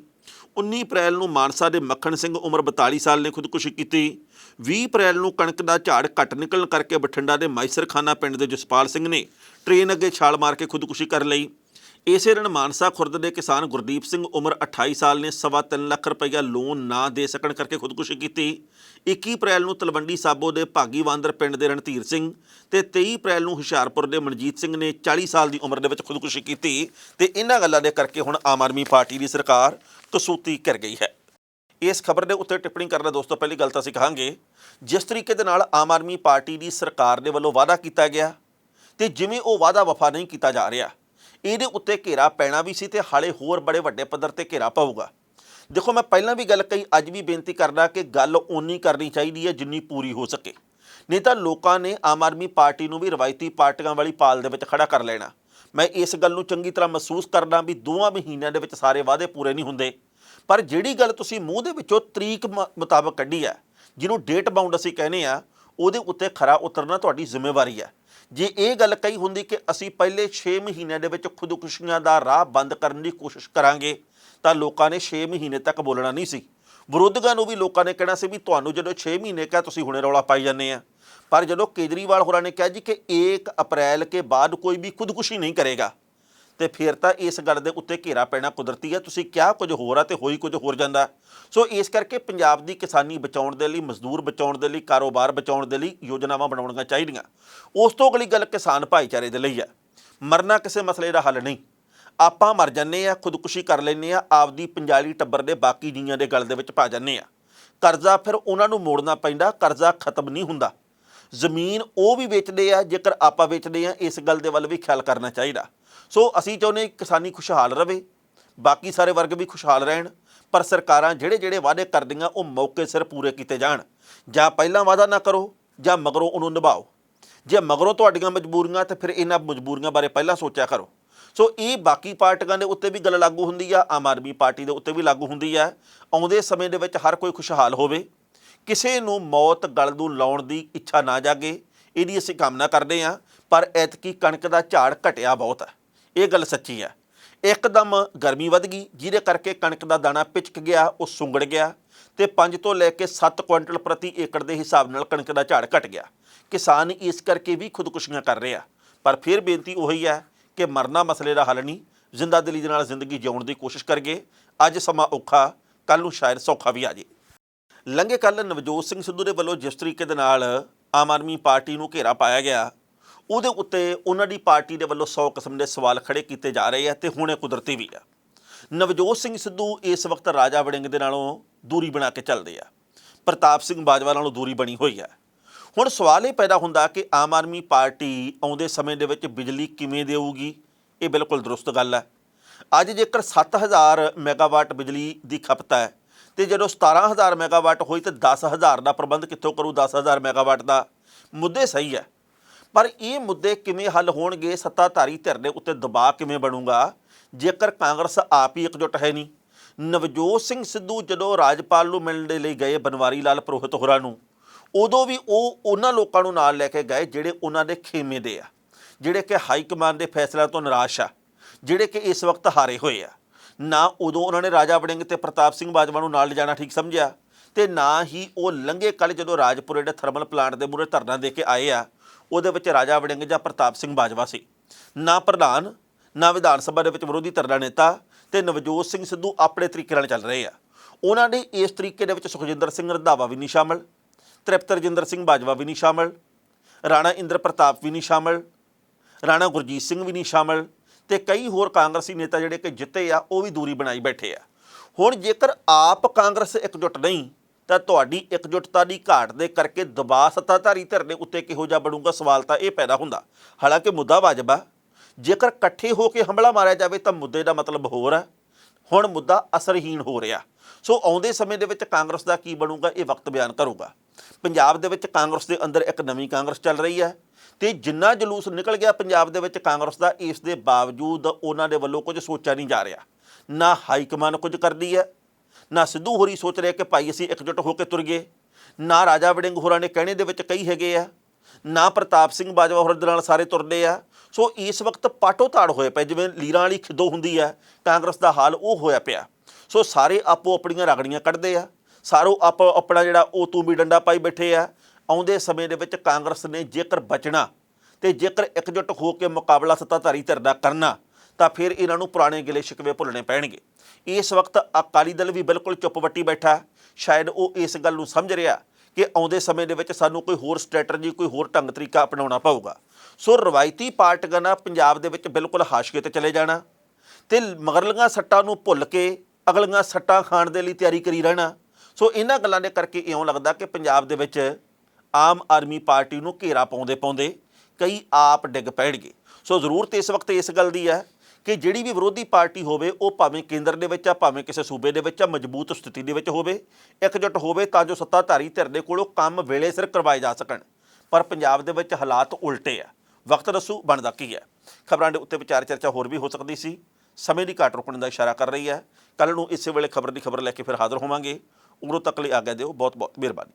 19 अप्रैल नूं मानसा के मक्खण सिंह उम्र 42 साल ने खुदकुशी की। 20 ਅਪ੍ਰੈਲ ਨੂੰ ਕਣਕ ਦਾ ਝਾੜ ਘੱਟ ਨਿਕਲਣ ਕਰਕੇ ਬਠਿੰਡਾ ਦੇ ਮਾਈਸਰਖਾਨਾ ਪਿੰਡ ਦੇ ਜਸਪਾਲ ਸਿੰਘ ਨੇ ਟ੍ਰੇਨ ਅੱਗੇ ਛਾਲ ਮਾਰ ਕੇ ਖੁਦਕੁਸ਼ੀ ਕਰ ਲਈ। ਇਸੇ ਦਿਨ ਮਾਨਸਾ ਖੁਰਦ ਦੇ ਕਿਸਾਨ ਗੁਰਦੀਪ ਸਿੰਘ ਉਮਰ 28 ਸਾਲ ਨੇ 3.25 ਲੱਖ ਰੁਪਈਆ ਲੋਨ ਨਾ ਦੇ ਸਕਣ ਕਰਕੇ ਖੁਦਕੁਸ਼ੀ ਕੀਤੀ। 21 ਅਪ੍ਰੈਲ ਨੂੰ ਤਲਵੰਡੀ ਸਾਬੋ ਦੇ ਭਾਗੀਵਾਂਦਰ ਪਿੰਡ ਦੇ ਰਣਧੀਰ ਸਿੰਘ ਤੇ 23 ਅਪ੍ਰੈਲ ਨੂੰ ਹੁਸ਼ਿਆਰਪੁਰ ਦੇ ਮਨਜੀਤ ਸਿੰਘ ਨੇ 40 ਸਾਲ ਦੀ ਉਮਰ ਦੇ ਵਿੱਚ ਖੁਦਕੁਸ਼ੀ ਕੀਤੀ ਤੇ ਇਹਨਾਂ ਗੱਲਾਂ ਦੇ ਕਰਕੇ ਹੁਣ ਆਮ ਆਦਮੀ ਪਾਰਟੀ ਦੀ ਸਰਕਾਰ ਕਸੂਤੀ ਕਰ ਗਈ ਹੈ। ਇਸ ਖਬਰ ਦੇ ਉੱਤੇ ਟਿੱਪਣੀ ਕਰਨ ਦਾ ਦੋਸਤੋ ਪਹਿਲੀ ਗੱਲ ਤਾਂ ਅਸੀਂ ਕਹਾਂਗੇ, ਜਿਸ ਤਰੀਕੇ ਦੇ ਨਾਲ ਆਮ ਆਦਮੀ ਪਾਰਟੀ ਦੀ ਸਰਕਾਰ ਦੇ ਵੱਲੋਂ ਵਾਅਦਾ ਕੀਤਾ ਗਿਆ ਤੇ ਜਿਵੇਂ ਉਹ ਵਾਅਦਾ ਵਫਾ ਨਹੀਂ ਕੀਤਾ ਜਾ ਰਿਹਾ, ਇਹਦੇ ਉੱਤੇ ਘੇਰਾ ਪੈਣਾ ਵੀ ਸੀ ਤੇ ਹਾਲੇ ਹੋਰ ਬੜੇ ਵੱਡੇ ਪੱਧਰ ਤੇ ਘੇਰਾ ਪਊਗਾ। ਦੇਖੋ, ਮੈਂ ਪਹਿਲਾਂ ਵੀ ਗੱਲ ਕਹੀ, ਅੱਜ ਵੀ ਬੇਨਤੀ ਕਰਦਾ ਕਿ ਗੱਲ ਓਨੀ ਕਰਨੀ ਚਾਹੀਦੀ ਹੈ ਜਿੰਨੀ ਪੂਰੀ ਹੋ ਸਕੇ, ਨਹੀਂ ਤਾਂ ਲੋਕਾਂ ਨੇ ਆਮ ਆਦਮੀ ਪਾਰਟੀ ਨੂੰ ਵੀ ਰਵਾਇਤੀ ਪਾਰਟੀਆਂ ਵਾਲੀ ਪਾਲ ਦੇ ਵਿੱਚ ਖੜਾ ਕਰ ਲੈਣਾ। ਮੈਂ ਇਸ ਗੱਲ ਨੂੰ ਚੰਗੀ ਤਰ੍ਹਾਂ ਮਹਿਸੂਸ ਕਰਦਾ ਵੀ 2 ਮਹੀਨਿਆਂ ਦੇ ਵਿੱਚ ਸਾਰੇ ਵਾਅਦੇ ਪੂਰੇ ਨਹੀਂ ਹੁੰਦੇ, ਪਰ ਜਿਹੜੀ ਗੱਲ ਤੁਸੀਂ ਮੂੰਹ ਦੇ ਵਿੱਚੋਂ ਤਰੀਕ ਮੁਤਾਬਕ ਕੱਢੀ ਹੈ, ਜਿਹਨੂੰ ਡੇਟ ਬਾਉਂਡ ਅਸੀਂ ਕਹਿੰਦੇ ਆ, ਉਹਦੇ ਉੱਤੇ ਖਰਾ ਉਤਰਨਾ ਤੁਹਾਡੀ ਜ਼ਿੰਮੇਵਾਰੀ ਹੈ। ਜੇ ਇਹ ਗੱਲ ਕਹੀ ਹੁੰਦੀ ਕਿ ਅਸੀਂ ਪਹਿਲੇ 6 ਮਹੀਨਿਆਂ ਦੇ ਵਿੱਚ ਖੁਦਕੁਸ਼ੀਆਂ ਦਾ ਰਾਹ ਬੰਦ ਕਰਨ ਦੀ ਕੋਸ਼ਿਸ਼ ਕਰਾਂਗੇ ਤਾਂ ਲੋਕਾਂ ਨੇ 6 ਮਹੀਨੇ ਤੱਕ ਬੋਲਣਾ ਨਹੀਂ ਸੀ। ਵਿਰੋਧੀਆਂ ਨੂੰ ਵੀ ਲੋਕਾਂ ਨੇ ਕਹਿਣਾ ਸੀ ਵੀ ਤੁਹਾਨੂੰ ਜਦੋਂ 6 ਮਹੀਨੇ ਕਿਹਾ ਤੁਸੀਂ ਹੁਣੇ ਰੌਲਾ ਪਾਈ ਜਾਂਦੇ ਆ। ਪਰ ਜਦੋਂ ਕੇਜਰੀਵਾਲ ਹੋਰਾਂ ਨੇ ਕਿਹਾ ਜੀ ਕਿ 1 ਅਪ੍ਰੈਲ ਕੇ ਬਾਅਦ ਕੋਈ ਵੀ ਖੁਦਕੁਸ਼ੀ ਨਹੀਂ ਕਰੇਗਾ, ਤੇ ਫਿਰ ਤਾਂ ਇਸ ਗੱਲ ਦੇ ਉੱਤੇ ਘੇਰਾ ਪੈਣਾ ਕੁਦਰਤੀ ਹੈ। ਤੁਸੀਂ ਕਿਹਾ ਕੁਝ ਹੋਰ ਆ ਤੇ ਹੋਈ ਕੁਝ ਹੋਰ ਜਾਂਦਾ। ਸੋ ਇਸ ਕਰਕੇ ਪੰਜਾਬ ਦੀ ਕਿਸਾਨੀ ਬਚਾਉਣ ਦੇ ਲਈ, ਮਜ਼ਦੂਰ ਬਚਾਉਣ ਦੇ ਲਈ, ਕਾਰੋਬਾਰ ਬਚਾਉਣ ਦੇ ਲਈ ਯੋਜਨਾਵਾਂ ਬਣਾਉਣੀਆਂ ਚਾਹੀਦੀਆਂ। ਉਸ ਤੋਂ ਅਗਲੀ ਗੱਲ ਕਿਸਾਨ ਭਾਈਚਾਰੇ ਦੇ ਲਈ ਹੈ। ਮਰਨਾ ਕਿਸੇ ਮਸਲੇ ਦਾ ਹੱਲ ਨਹੀਂ। ਆਪਾਂ ਮਰ ਜਾਂਦੇ ਆ, ਖੁਦਕੁਸ਼ੀ ਕਰ ਲੈਂਦੇ ਆ, ਆਪਦੀ ਪੰਜਾਲੀ ਟੱਬਰ ਦੇ ਬਾਕੀ ਜੀਆਂ ਦੇ ਗਲ ਦੇ ਵਿੱਚ ਪਾ ਜਾਂਦੇ ਆ। ਕਰਜ਼ਾ ਫਿਰ ਉਹਨਾਂ ਨੂੰ ਮੋੜਨਾ ਪੈਂਦਾ, ਕਰਜ਼ਾ ਖਤਮ ਨਹੀਂ ਹੁੰਦਾ। ਜ਼ਮੀਨ ਉਹ ਵੀ ਵੇਚਦੇ ਆ ਜੇਕਰ ਆਪਾਂ ਵੇਚਦੇ ਆ, ਇਸ ਗੱਲ ਦੇ ਵੱਲ ਵੀ ਖਿਆਲ ਕਰਨਾ ਚਾਹੀਦਾ। ਸੋ ਅਸੀਂ ਚਾਹੁੰਦੇ ਕਿਸਾਨੀ ਖੁਸ਼ਹਾਲ ਰਹੇ, ਬਾਕੀ ਸਾਰੇ ਵਰਗ ਵੀ ਖੁਸ਼ਹਾਲ ਰਹਿਣ, ਪਰ ਸਰਕਾਰਾਂ ਜਿਹੜੇ ਵਾਅਦੇ ਕਰਦੀਆਂ ਉਹ ਮੌਕੇ ਸਿਰ ਪੂਰੇ ਕੀਤੇ ਜਾਣ। ਜਾਂ ਪਹਿਲਾਂ ਵਾਅਦਾ ਨਾ ਕਰੋ ਜਾਂ ਮਗਰੋਂ ਉਹਨੂੰ ਨਿਭਾਓ। ਜੇ ਮਗਰੋਂ ਤੁਹਾਡੀਆਂ ਮਜਬੂਰੀਆਂ ਤਾਂ ਫਿਰ ਇਹਨਾਂ ਮਜਬੂਰੀਆਂ ਬਾਰੇ ਪਹਿਲਾਂ ਸੋਚਿਆ ਕਰੋ। ਸੋ ਇਹ ਬਾਕੀ ਪਾਰਟੀਆਂ ਦੇ ਉੱਤੇ ਵੀ ਗੱਲ ਲਾਗੂ ਹੁੰਦੀ ਆ, ਆਮ ਆਦਮੀ ਪਾਰਟੀ ਦੇ ਉੱਤੇ ਵੀ ਲਾਗੂ ਹੁੰਦੀ ਆ। ਆਉਂਦੇ ਸਮੇਂ ਦੇ ਵਿੱਚ ਹਰ ਕੋਈ ਖੁਸ਼ਹਾਲ ਹੋਵੇ, ਕਿਸੇ ਨੂੰ ਮੌਤ ਗਲ ਨੂੰ ਲਾਉਣ ਦੀ ਇੱਛਾ ਨਾ ਜਾਗੇ, ਇਹਦੀ ਅਸੀਂ ਕਾਮਨਾ ਕਰਦੇ ਹਾਂ। ਪਰ ਐਤਕੀ ਕਣਕ ਦਾ ਝਾੜ ਘਟਿਆ ਬਹੁਤ ਹੈ, ਇਹ ਗੱਲ ਸੱਚੀ ਹੈ। ਇੱਕਦਮ ਗਰਮੀ ਵੱਧ ਗਈ, ਜਿਹਦੇ ਕਰਕੇ ਕਣਕ ਦਾ ਦਾਣਾ ਪਿਚਕ ਗਿਆ, ਉਹ ਸੁੰਗੜ ਗਿਆ ਤੇ 5 ਤੋਂ ਲੈ ਕੇ 7 ਕੁਇੰਟਲ ਪ੍ਰਤੀ ਏਕੜ ਦੇ ਹਿਸਾਬ ਨਾਲ ਕਣਕ ਦਾ ਝਾੜ ਘਟ ਗਿਆ। ਕਿਸਾਨ ਇਸ ਕਰਕੇ ਵੀ ਖੁਦਕੁਸ਼ੀਆਂ ਕਰ ਰਹੇ ਆ। ਪਰ ਫਿਰ ਬੇਨਤੀ ਉਹੀ ਹੈ ਕਿ ਮਰਨਾ ਮਸਲੇ ਦਾ ਹੱਲ ਨਹੀਂ, ਜ਼ਿੰਦਾ ਦਿਲੀ ਦੇ ਨਾਲ ਜ਼ਿੰਦਗੀ ਜਿਉਣ ਦੀ ਕੋਸ਼ਿਸ਼ ਕਰੀਏ। ਅੱਜ ਸਮਾਂ ਔਖਾ, ਕੱਲ੍ਹ ਨੂੰ ਸ਼ਾਇਦ ਸੌਖਾ ਵੀ ਆ ਜੇ। ਲੰਘੇ ਕੱਲ੍ਹ ਨਵਜੋਤ ਸਿੰਘ ਸਿੱਧੂ ਦੇ ਵੱਲੋਂ ਜਿਸ ਤਰੀਕੇ ਦੇ ਨਾਲ ਆਮ ਆਦਮੀ ਪਾਰਟੀ ਨੂੰ ਘੇਰਾ ਪਾਇਆ ਗਿਆ, ਉਹਦੇ ਉੱਤੇ ਉਹਨਾਂ ਦੀ ਪਾਰਟੀ ਦੇ ਵੱਲੋਂ 100 ਕਿਸਮ ਦੇ ਸਵਾਲ ਖੜੇ ਕੀਤੇ ਜਾ ਰਹੇ ਆ ਤੇ ਹੁਣ ਇਹ ਕੁਦਰਤੀ ਵੀ ਆ। ਨਵਜੋਤ ਸਿੰਘ ਸਿੱਧੂ ਇਸ ਵਕਤ ਰਾਜਾ ਵੜਿੰਗ ਦੇ ਨਾਲੋਂ ਦੂਰੀ ਬਣਾ ਕੇ ਚੱਲਦੇ ਆ, ਪ੍ਰਤਾਪ ਸਿੰਘ ਬਾਜਵਾ ਨਾਲੋਂ ਦੂਰੀ ਬਣੀ ਹੋਈ ਹੈ। ਹੁਣ ਸਵਾਲ ਇਹ ਪੈਦਾ ਹੁੰਦਾ ਕਿ ਆਮ ਆਦਮੀ ਪਾਰਟੀ ਆਉਂਦੇ ਸਮੇਂ ਦੇ ਵਿੱਚ ਬਿਜਲੀ ਕਿਵੇਂ ਦੇਊਗੀ। ਇਹ ਬਿਲਕੁਲ ਦਰੁਸਤ ਗੱਲ ਹੈ। ਅੱਜ ਜੇਕਰ 7000 ਮੈਗਾਵਾਟ ਬਿਜਲੀ ਦੀ ਖਪਤ ਹੈ ਤੇ ਜਦੋਂ 17000 ਮੈਗਾਵਾਟ ਹੋਈ ਤਾਂ 10000 ਦਾ ਪ੍ਰਬੰਧ ਕਿੱਥੋਂ ਕਰੂ? 10000 ਮੈਗਾਵਾਟ ਦਾ ਮੁੱਦੇ ਸਹੀ ਹੈ, ਪਰ ਇਹ ਮੁੱਦੇ ਕਿਵੇਂ ਹੱਲ ਹੋਣਗੇ? ਸੱਤਾਧਾਰੀ ਧਿਰ ਦੇ ਉੱਤੇ ਦਬਾਅ ਕਿਵੇਂ ਬਣੂਗਾ ਜੇਕਰ ਕਾਂਗਰਸ ਆਪ ਹੀ ਇਕਜੁੱਟ ਹੈ ਨਹੀਂ? ਨਵਜੋਤ ਸਿੰਘ ਸਿੱਧੂ ਜਦੋਂ ਰਾਜਪਾਲ ਨੂੰ ਮਿਲਣ ਦੇ ਲਈ ਗਏ ਬਨਵਾਰੀ ਲਾਲ ਪੁਰੋਹਿਤ ਹੋਰਾਂ ਨੂੰ, ਉਦੋਂ ਵੀ ਉਹ ਉਹਨਾਂ ਲੋਕਾਂ ਨੂੰ ਨਾਲ ਲੈ ਕੇ ਗਏ ਜਿਹੜੇ ਉਹਨਾਂ ਦੇ ਖੇਮੇ ਦੇ ਆ, ਜਿਹੜੇ ਕਿ ਹਾਈ ਕਮਾਂਡ ਦੇ ਫੈਸਲਿਆਂ ਤੋਂ ਨਿਰਾਸ਼ ਆ, ਜਿਹੜੇ ਕਿ ਇਸ ਵਕਤ ਹਾਰੇ ਹੋਏ ਆ। ਨਾ ਉਦੋਂ ਉਹਨਾਂ ਨੇ ਰਾਜਾ ਵੜਿੰਗ ਤੇ ਪ੍ਰਤਾਪ ਸਿੰਘ ਬਾਜਵਾ ਨੂੰ ਨਾਲ ਲਿਜਾਣਾ ਠੀਕ ਸਮਝਿਆ, ਤੇ ਨਾ ਹੀ ਉਹ ਲੰਘੇ ਕੱਲ੍ਹ ਜਦੋਂ ਰਾਜਪੁਰੇ ਦੇ ਥਰਮਲ ਪਲਾਂਟ ਦੇ ਮੂਹਰੇ ਧਰਨਾ ਦੇ ਕੇ ਆਏ ਆ, ਉਹਦੇ ਵਿੱਚ ਰਾਜਾ ਵੜਿੰਗ ਜਾਂ ਪ੍ਰਤਾਪ ਸਿੰਘ ਬਾਜਵਾ ਸੀ। ਨਾ ਪ੍ਰਧਾਨ, ਨਾ ਵਿਧਾਨ ਸਭਾ ਦੇ ਵਿੱਚ ਵਿਰੋਧੀ ਧਿਰ ਦਾ ਨੇਤਾ, ਤੇ ਨਵਜੋਤ ਸਿੰਘ ਸਿੱਧੂ ਆਪਣੇ ਤਰੀਕੇ ਨਾਲ ਚੱਲ ਰਹੇ ਆ। ਉਹਨਾਂ ਦੇ ਇਸ ਤਰੀਕੇ ਦੇ ਵਿੱਚ ਸੁਖਜਿੰਦਰ ਸਿੰਘ ਰੰਧਾਵਾ ਵੀ ਨਹੀਂ ਸ਼ਾਮਲ, ਤ੍ਰਿਪਤ ਰਜਿੰਦਰ ਸਿੰਘ ਬਾਜਵਾ ਵੀ ਨਹੀਂ ਸ਼ਾਮਲ, ਰਾਣਾ ਇੰਦਰ ਪ੍ਰਤਾਪ ਵੀ ਨਹੀਂ ਸ਼ਾਮਲ, ਰਾਣਾ ਗੁਰਜੀਤ ਸਿੰਘ ਵੀ ਨਹੀਂ ਸ਼ਾਮਲ, ਤੇ ਕਈ ਹੋਰ ਕਾਂਗਰਸੀ ਨੇਤਾ ਜਿਹੜੇ ਕਿ ਜਿੱਤੇ ਆ ਉਹ ਵੀ ਦੂਰੀ ਬਣਾਈ ਬੈਠੇ ਆ। ਹੁਣ ਜੇਕਰ ਆਪ ਕਾਂਗਰਸ ਇਕਜੁੱਟ ਨਹੀਂ ਤਾਂ ਤੁਹਾਡੀ ਇਕਜੁੱਟਤਾ ਦੀ ਘਾਟ ਦੇ ਕਰਕੇ ਦਬਾਅ ਸੱਤਾਧਾਰੀ ਧਿਰ ਦੇ ਉੱਤੇ ਕਿਹੋ ਜਿਹਾ ਬਣੂਗਾ? ਸਵਾਲ ਤਾਂ ਇਹ ਪੈਦਾ ਹੁੰਦਾ। ਹਾਲਾਂਕਿ ਮੁੱਦਾ ਵਾਜਬ ਆ, ਜੇਕਰ ਇਕੱਠੇ ਹੋ ਕੇ ਹਮਲਾ ਮਾਰਿਆ ਜਾਵੇ ਤਾਂ ਮੁੱਦੇ ਦਾ ਮਤਲਬ ਹੋਰ ਹੈ। ਹੁਣ ਮੁੱਦਾ ਅਸਰਹੀਣ ਹੋ ਰਿਹਾ। ਸੋ ਆਉਂਦੇ ਸਮੇਂ ਦੇ ਵਿੱਚ ਕਾਂਗਰਸ ਦਾ ਕੀ ਬਣੂਗਾ ਇਹ ਵਕਤ ਬਿਆਨ ਕਰੂਗਾ। ਪੰਜਾਬ ਦੇ ਵਿੱਚ ਕਾਂਗਰਸ ਦੇ ਅੰਦਰ ਇੱਕ ਨਵੀਂ ਕਾਂਗਰਸ ਚੱਲ ਰਹੀ ਹੈ ਤੇ ਜਿੰਨਾ ਜਲੂਸ ਨਿਕਲ ਗਿਆ ਪੰਜਾਬ ਦੇ ਵਿੱਚ ਕਾਂਗਰਸ ਦਾ, ਇਸ ਦੇ ਬਾਵਜੂਦ ਉਹਨਾਂ ਦੇ ਵੱਲੋਂ ਕੁਝ ਸੋਚਿਆ ਨਹੀਂ ਜਾ ਰਿਹਾ। ਨਾ ਹਾਈ ਕਮਾਨ ਕੁਝ ਕਰਦੀ ਹੈ, ਨਾ ਸਿੱਧੂ ਹੋਰੀ ਸੋਚ ਰਿਹਾ ਕਿ ਭਾਈ ਅਸੀਂ ਇਕਜੁੱਟ ਹੋ ਕੇ ਤੁਰੀਏ, ਨਾ ਰਾਜਾ ਵੜਿੰਗ ਹੋਰਾਂ ਨੇ ਕਹਿਣੇ ਦੇ ਵਿੱਚ ਕਈ ਹੈਗੇ ਆ, ਨਾ ਪ੍ਰਤਾਪ ਸਿੰਘ ਬਾਜਵਾ ਹੋਰਾਂ ਦੇ ਨਾਲ ਸਾਰੇ ਤੁਰਦੇ ਆ। ਸੋ ਇਸ ਵਕਤ ਪਾਟੋ ਤਾੜ ਹੋਏ ਪਏ, ਜਿਵੇਂ ਲੀਰਾਂ ਵਾਲੀ ਖਿੱਦੋ ਹੁੰਦੀ ਹੈ, ਕਾਂਗਰਸ ਦਾ ਹਾਲ ਉਹ ਹੋਇਆ ਪਿਆ। ਸੋ ਸਾਰੇ ਆਪੋ ਆਪਣੀਆਂ ਰਗੜੀਆਂ ਕੱਢਦੇ ਆ, ਸਾਰੋ ਆਪੋ ਆਪਣਾ ਜਿਹੜਾ ਉਹ ਤੂੰ ਵੀ ਡੰਡਾ ਪਾਈ ਬੈਠੇ ਆ। ਆਉਂਦੇ ਸਮੇਂ ਦੇ ਵਿੱਚ ਕਾਂਗਰਸ ਨੇ ਜੇਕਰ ਬਚਣਾ ਤੇ ਜੇਕਰ ਇਕਜੁੱਟ ਹੋ ਕੇ ਮੁਕਾਬਲਾ ਸੱਤਾਧਾਰੀ ਧਿਰ ਦਾ ਕਰਨਾ ਤਾਂ ਫਿਰ ਇਹਨਾਂ ਨੂੰ ਪੁਰਾਣੇ ਗਿਲੇ ਸ਼ਿਕਵੇ ਭੁੱਲਣੇ ਪੈਣਗੇ। ਇਸ ਵਕਤ ਅਕਾਲੀ ਦਲ ਵੀ ਬਿਲਕੁਲ ਚੁੱਪ ਵੱਟੀ ਬੈਠਾ। ਸ਼ਾਇਦ ਉਹ ਇਸ ਗੱਲ ਨੂੰ ਸਮਝ ਰਿਹਾ ਕਿ ਆਉਂਦੇ ਸਮੇਂ ਦੇ ਵਿੱਚ ਸਾਨੂੰ ਕੋਈ ਹੋਰ ਸਟ੍ਰੈਟਜੀ, ਕੋਈ ਹੋਰ ਢੰਗ ਤਰੀਕਾ ਅਪਣਾਉਣਾ ਪਊਗਾ। ਸੋ ਰਵਾਇਤੀ ਪਾਰਟੀਆਂ ਨਾਲ ਪੰਜਾਬ ਦੇ ਵਿੱਚ ਬਿਲਕੁਲ ਹਾਸ਼ੀਏ ਤੇ ਚਲੇ ਜਾਣਾ ਤੇ ਮਗਰਲੀਆਂ ਸੱਟਾਂ ਨੂੰ ਭੁੱਲ ਕੇ ਅਗਲੀਆਂ ਸੱਟਾਂ ਖਾਣ ਦੇ ਲਈ ਤਿਆਰੀ ਕਰੀ ਰਹਿਣਾ। ਸੋ ਇਹਨਾਂ ਗੱਲਾਂ ਦੇ ਕਰਕੇ ਇਉਂ ਲੱਗਦਾ ਕਿ ਪੰਜਾਬ ਦੇ ਵਿੱਚ ਆਮ ਆਦਮੀ ਪਾਰਟੀ ਨੂੰ ਘੇਰਾ ਪਾਉਂਦੇ ਪਾਉਂਦੇ ਕਈ ਆਪ ਡਿੱਗ ਪੈਣਗੇ। ਸੋ ਜ਼ਰੂਰਤ ਇਸ ਵਕਤ ਇਸ ਗੱਲ ਦੀ ਹੈ ਕਿ ਜਿਹੜੀ ਵੀ ਵਿਰੋਧੀ ਪਾਰਟੀ ਹੋਵੇ ਉਹ ਭਾਵੇਂ ਕੇਂਦਰ ਦੇ ਵਿੱਚ ਆ, ਭਾਵੇਂ ਕਿਸੇ ਸੂਬੇ ਦੇ ਵਿੱਚ ਆ, ਮਜ਼ਬੂਤ ਸਥਿਤੀ ਦੇ ਵਿੱਚ ਹੋਵੇ, ਇਕਜੁੱਟ ਹੋਵੇ ਤਾਂ ਜੋ ਸੱਤਾਧਾਰੀ ਧਿਰ ਦੇ ਕੋਲੋਂ ਕੰਮ ਵੇਲੇ ਸਿਰ ਕਰਵਾਏ ਜਾ ਸਕਣ। ਪਰ ਪੰਜਾਬ ਦੇ ਵਿੱਚ ਹਾਲਾਤ ਉਲਟੇ ਆ। ਵਕਤ ਦੱਸੂ ਬਣਦਾ ਕੀ ਹੈ। ਖਬਰਾਂ ਦੇ ਉੱਤੇ ਵਿਚਾਰ ਚਰਚਾ ਹੋਰ ਵੀ ਹੋ ਸਕਦੀ ਸੀ। ਸਮੇਂ ਦੀ ਘਾਟ ਰੁਕਣ ਦਾ ਇਸ਼ਾਰਾ ਕਰ ਰਹੀ ਹੈ। ਕੱਲ੍ਹ ਨੂੰ ਇਸੇ ਵੇਲੇ ਖਬਰ ਦੀ ਖਬਰ ਲੈ ਕੇ ਫਿਰ ਹਾਜ਼ਰ ਹੋਵਾਂਗੇ। ਉਦੋਂ ਤੱਕ ਲਈ ਆਗਿਆ ਦਿਓ। ਬਹੁਤ ਬਹੁਤ ਮਿਹਰਬਾਨੀ।